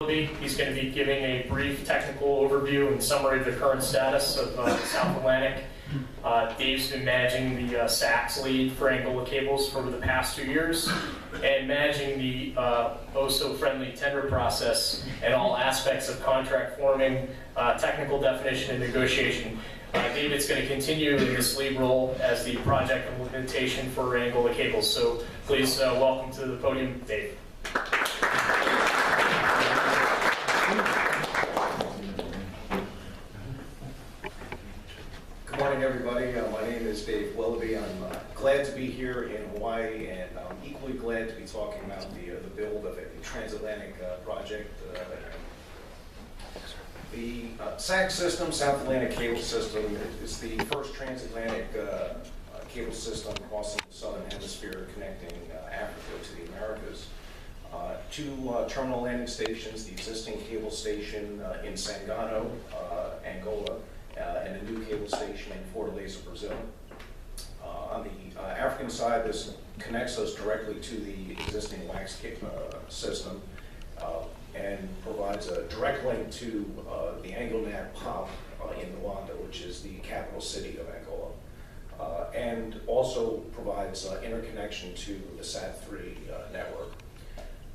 He's going to be giving a brief technical overview and summary of the current status of South Atlantic. Dave's been managing the SACS lead for Angola cables for the past 2 years and managing the oh-so-friendly tender process and all aspects of contract forming, technical definition, and negotiation. David's going to continue in this lead role as the project implementation for Angola cables. So please welcome to the podium, Dave. Good morning, everybody. My name is Dave Willoughby. I'm glad to be here in Hawaii, and I'm equally glad to be talking about the build of a transatlantic project. The SAC system, South Atlantic Cable System, is the first transatlantic cable system crossing the southern hemisphere, connecting Africa to the Americas. Two terminal landing stations, the existing cable station in Sangano, Angola, and a new cable station in Fortaleza, Brazil. On the African side, this connects us directly to the existing wax system and provides a direct link to the Angola POP in Luanda, which is the capital city of Angola, and also provides interconnection to the SAT3 network.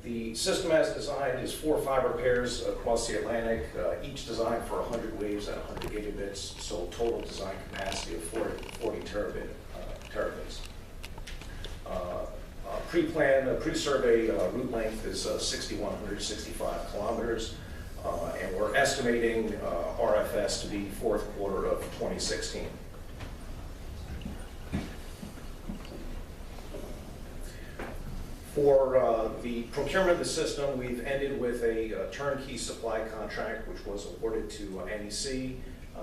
The system as designed is 4 fiber pairs across the Atlantic, each designed for 100 waves at 100 gigabits, so total design capacity of 40 terabits. Pre-survey route length is 6,165 kilometers, and we're estimating RFS to be fourth quarter of 2016. For the procurement of the system, we've ended with a turnkey supply contract, which was awarded to NEC.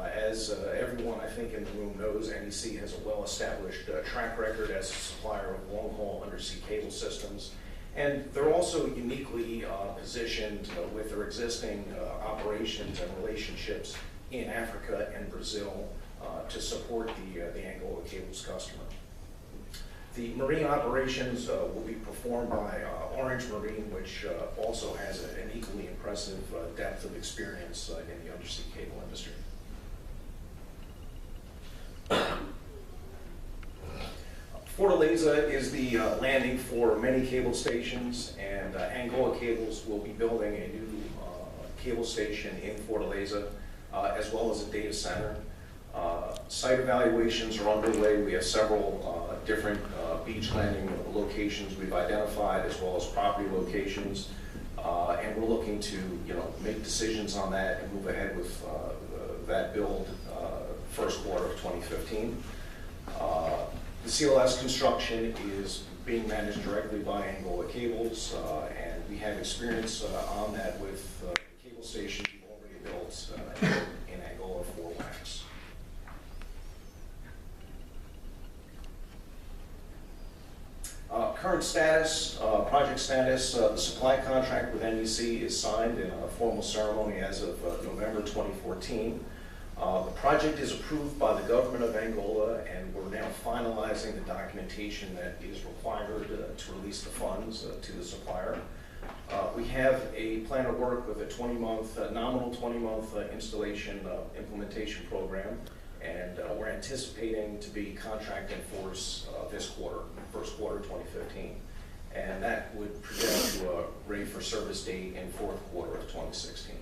As everyone I think in the room knows, NEC has a well-established track record as a supplier of long-haul undersea cable systems. And they're also uniquely positioned with their existing operations and relationships in Africa and Brazil to support the Angola cables customer. The marine operations will be performed by Orange Marine, which also has an equally impressive depth of experience in the undersea cable industry. Fortaleza is the landing for many cable stations, and Angola Cables will be building a new cable station in Fortaleza, as well as a data center. Site evaluations are underway. We have several different beach landing locations we've identified, as well as property locations, and we're looking to make decisions on that and move ahead with that build first quarter of 2015. The CLS construction is being managed directly by Angola Cables, and we have experience on that with the cable station we've already built in Angola for wax. Current status, project status, the supply contract with NEC is signed in a formal ceremony as of November 2014. The project is approved by the government of Angola, and we're now finalizing the documentation that is required to release the funds to the supplier. We have a plan of work with a nominal 20-month installation implementation program, and we're anticipating to be contract in force this quarter, first quarter 2015. And that would project to a ready for service date in fourth quarter of 2016.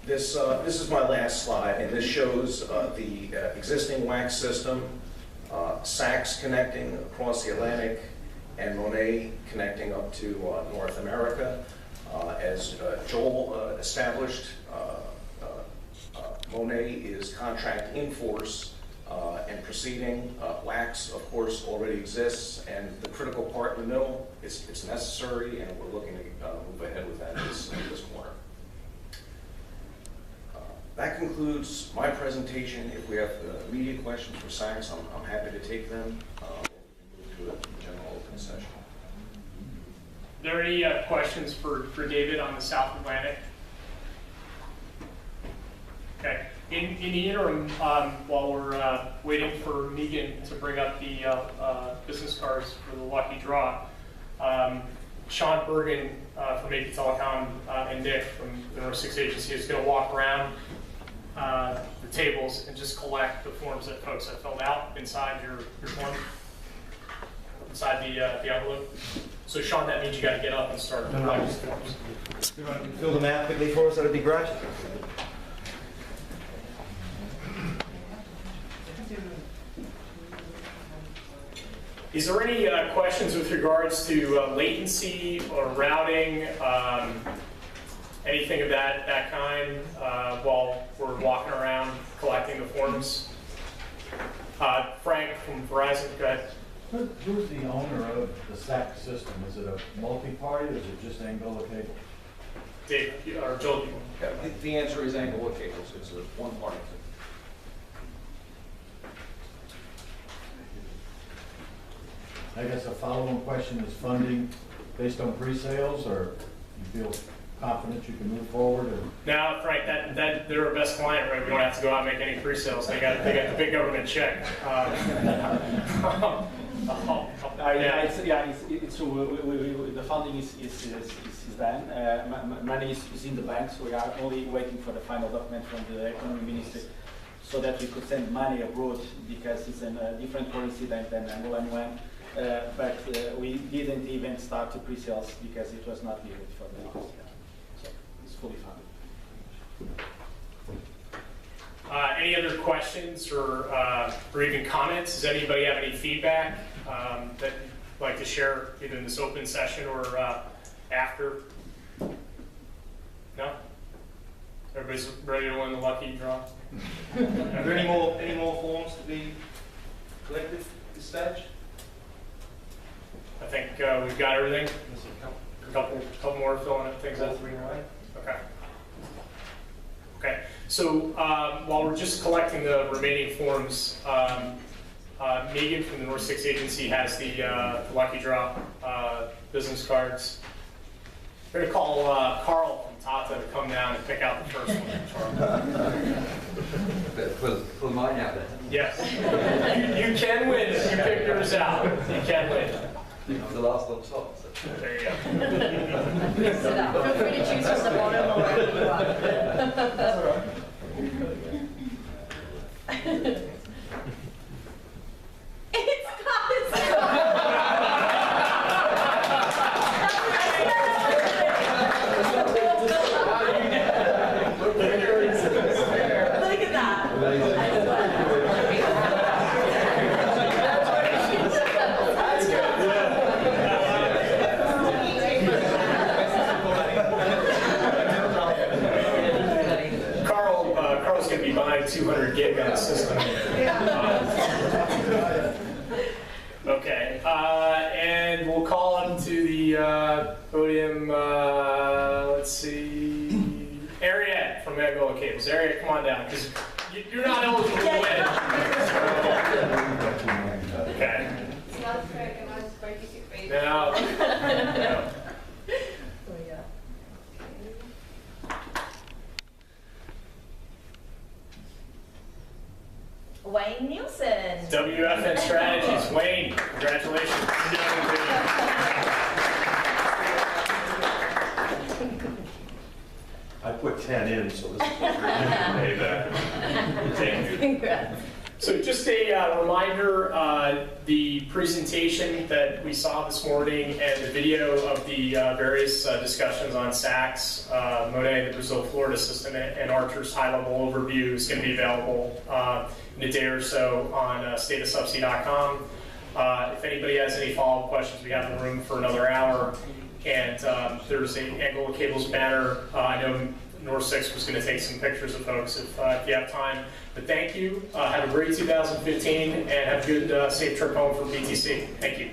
This is my last slide, and this shows the existing wax system, SACS connecting across the Atlantic, and Monet connecting up to North America. As Joel established, Monet is contract in force and proceeding. Wax, of course, already exists, and the critical part in the middle, it's necessary, and we're looking to move ahead with that this quarter. That concludes my presentation. If we have immediate questions for SACS, I'm happy to take them. We can move to a general open session. Are there any questions for David on the South Atlantic? Okay. In the interim, while we're waiting for Megan to bring up the business cards for the lucky draw, Sean Bergen from APTelecom and Nick from the North 6 Agency is going to walk around the tables and just collect the forms that folks have filled out inside your form, inside the envelope. So Sean, that means you got to get up and start collecting forms. If you want to fill them out quickly for us, that'd be great. Is there any questions with regards to latency or routing, anything of that kind while we're walking around collecting the forms? Frank from Verizon, go ahead. Who's the owner of the SAC system? Is it a multi-party or is it just Angola Cable? Dave, or Joel? The answer is Angola Cables. It's one party. I guess a follow-on question is funding based on pre-sales, or you feel confident you can move forward? Or? No, Frank, that they're our best client, right? We don't have to go out and make any pre-sales. They got the big government check. It's true. The funding is done. Money is in the bank, so we are only waiting for the final document from the economy ministry, so that we could send money abroad, because it's in a different currency than Angolan yuan. But we didn't even start the pre-sales because it was not needed for the last year. So it's fully funded. Any other questions or even comments? Does anybody have any feedback that you'd like to share either in this open session or after? No? Everybody's ready to win the lucky draw? Are there any more forms to be collected at this stage? I think we've got everything. A couple more filling up things out. Okay. Okay. So while we're just collecting the remaining forms, Megan from the North 6 Agency has the lucky draw business cards. We're going to call Carl from Tata to come down and pick out the first one. Pull mine out there. Yes. You can win if you pick yours out. You can win. The last on top. So. There you go. Mix it up. Feel free to choose from the bottom or wherever you want. That's all right. It's Look at that. Carl's going to be buying 200 gig on the system. Okay, and we'll call him to the podium. Let's see, Ariette from Angola Cables. Ariette, come on down, because you're not eligible to win. Okay. It's not fair, can I just break it for you? No. No. Wayne Nielsen. WFN Strategies. Wayne, congratulations. I put 10 in, so this is payback. Thank you. Congrats. So just a reminder, the presentation that we saw this morning and the video of the various discussions on SACS, Monet, the Brazil-Florida system, and Archer's high-level overview is going to be available in a day or so on stateofsubsea.com. If anybody has any follow-up questions, we have the room for another hour. And there's a Angola Cables banner. I know North 6 was going to take some pictures of folks if you have time. But thank you. Have a great 2015 and have a good, safe trip home from PTC. Thank you.